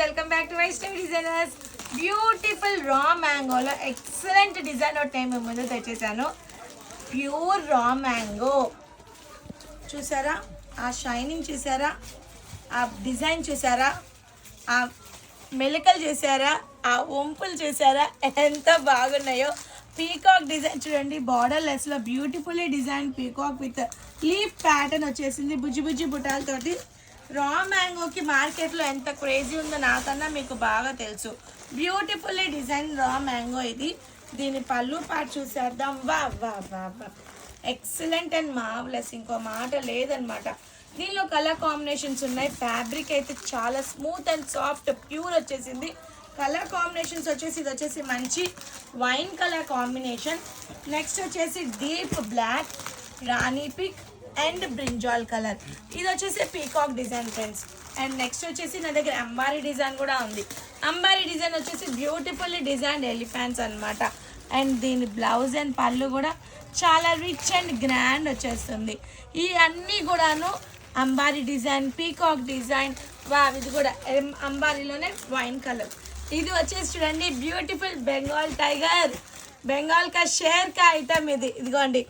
Welcome back to Vaishnavi designers. Beautiful రా మ్యాంగోలో excellent design ఒకటి నేను ముందు తెచ్చేసాను. ప్యూర్ రా మ్యాంగో చూసారా, ఆ షైనింగ్ చూసారా, ఆ డిజైన్ చూసారా, ఆ మెలికలు చూసారా, ఆ వంపులు చూసారా ఎంత బాగున్నాయో. పీకాక్ డిజైన్ చూడండి, బార్డర్ లెస్లో beautifully design peacock with leaf pattern వచ్చేసింది బుజ్జి బుజ్జి బుటాలతోటి. రా మ్యాంగోకి మార్కెట్లో ఎంత క్రేజీ ఉందో నాకన్నా మీకు బాగా తెలుసు. బ్యూటిఫుల్లీ డిజైన్ రా మ్యాంగో ఇది. దీని పళ్ళు పాటు చూసేద్దాం. వా వా వా వా, ఎక్సలెంట్ అండ్ మార్వెలస్, ఇంకో మాట లేదనమాట. దీనిలో కలర్ కాంబినేషన్స్ ఉన్నాయి. ఫ్యాబ్రిక్ అయితే చాలా స్మూత్ అండ్ సాఫ్ట్ ప్యూర్ వచ్చేసింది. కలర్ కాంబినేషన్స్ వచ్చేసి ఇది వచ్చేసి మంచి వైన్ కలర్ కాంబినేషన్. నెక్స్ట్ వచ్చేసి deep black, rani pink and brinjal colour. ఇది వచ్చేసి peacock design friends. And next వచ్చేసి నా దగ్గర అంబారీ డిజైన్ కూడా ఉంది. అంబారీ డిజైన్ వచ్చేసి బ్యూటిఫుల్లీ డిజైన్ ఎలిఫెంట్స్ అనమాట. అండ్ దీని బ్లౌజ్ అండ్ పళ్ళు కూడా చాలా రిచ్ అండ్ గ్రాండ్ వచ్చేస్తుంది. ఈ అన్నీ కూడాను అంబారీ డిజైన్, పీకాక్ డిజైన్. వా, ఇది కూడా అంబారీలోనే వైన్ కలర్. ఇది వచ్చేసి చూడండి బ్యూటిఫుల్ బెంగాల్ టైగర్, బెంగాల్ కా షేర్ కా ఐటమ్ ఇది. ఇదిగోండి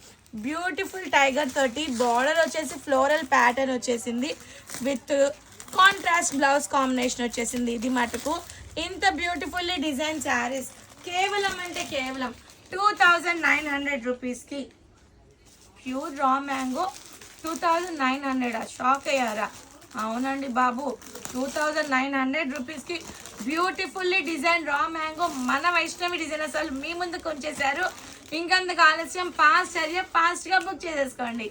బ్యూటిఫుల్ టైగర్ తోటి బార్డర్ వచ్చేసి ఫ్లోరల్ ప్యాటర్న్ వచ్చేసింది విత్ కాంట్రాస్ట్ బ్లౌజ్ కాంబినేషన్ వచ్చేసింది. ఇది మటుకు ఇంత బ్యూటిఫుల్లీ డిజైన్ శారీస్ కేవలం అంటే కేవలం 2900 రూపీస్కి. Pure raw mango 2900. షాక్ అయ్యారా? అవునండి బాబు, 2900 రూపీస్కి బ్యూటిఫుల్లీ డిజైన్ రా మ్యాంగో మన వైష్ణవి డిజైనర్స్ వాళ్ళు మీ ముందుకు వచ్చేసారు. ఇంకందుకు ఆలస్యం, ఫాస్ట్గా బుక్ చేసేసుకోండి.